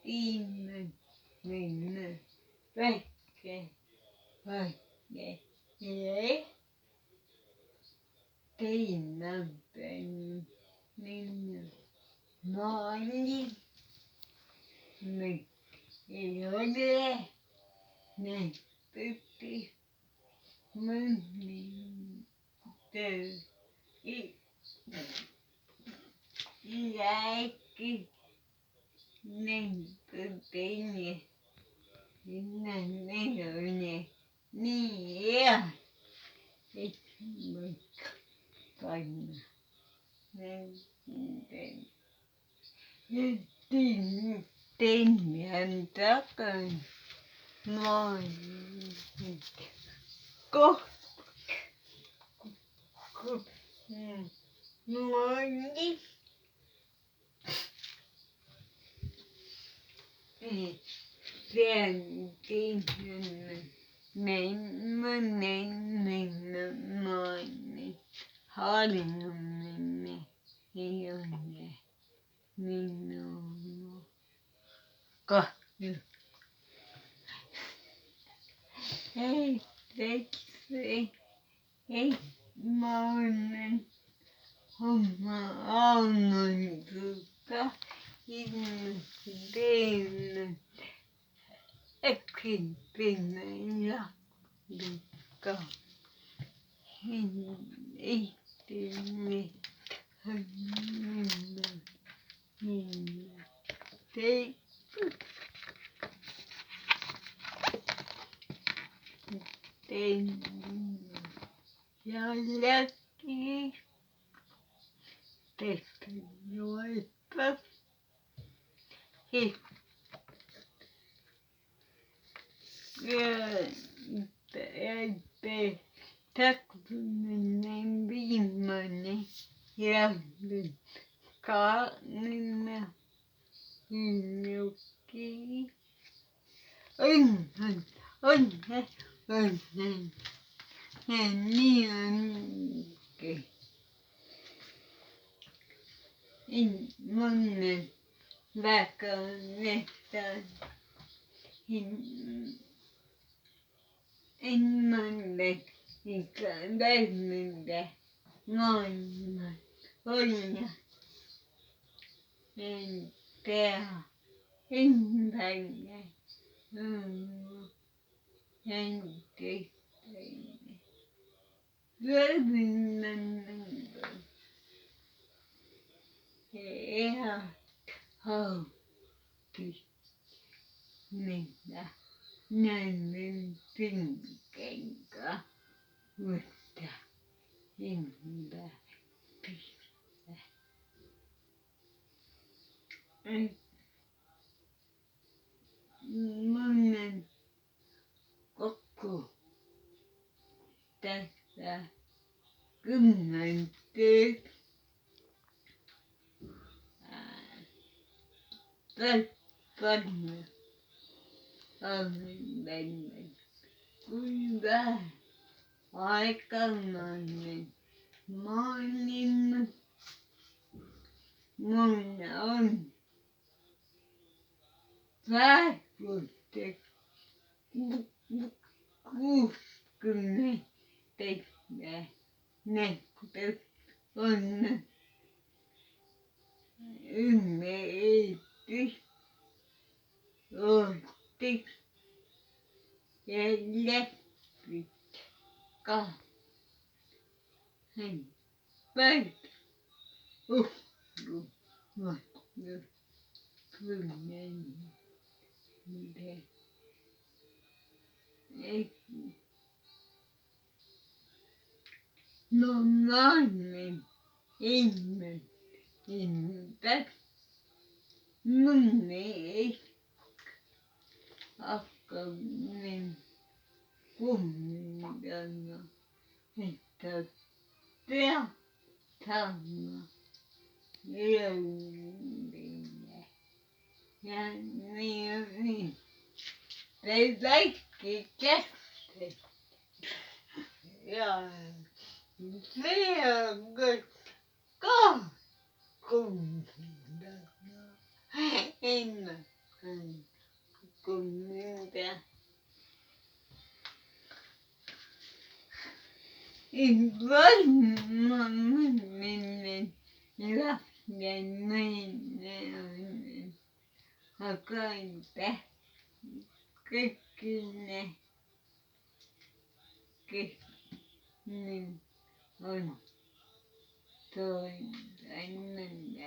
Timmen minne väkke vaikke ei Timmen minne maali me ei ole ne pytti munnin jäikki ne pyttinge minne ne niin ja sitten panna ne Timmen takana noin ko noin sen Timmen minne noin harjumme ei ole minun kahvia ei ei monen homma onnentoika ihmisten äkkinpäin ja likka ihminen minne tei ja läkki tehty noita takvinen viimeinen lämmin kaarna innokkii onnen nianke monen väkännehtään immanne ikään lehmille maailman olla en tää enpäinen en tehtäine levinnännen ihan hauki minä näin pinkenkä mutta enpä pistä monen koko tässä kymmentä päivänä olen mennyt kuinka aikanainen maailma mun on vaikutettu 60 ne on ymmärretty otti ja läpsyt kahden päivän kymmenen normaalinen ihminen mun ei akkanen kummintana että perätana löydämme ja niin se kaikki käsi ja se on kakkuntana ennen കൊടുക്കുന്നുണ്ട്. ഇപ്പോൾ ഒക്കെ കിട്ടുന്ന തോന്നുന്നില്ല.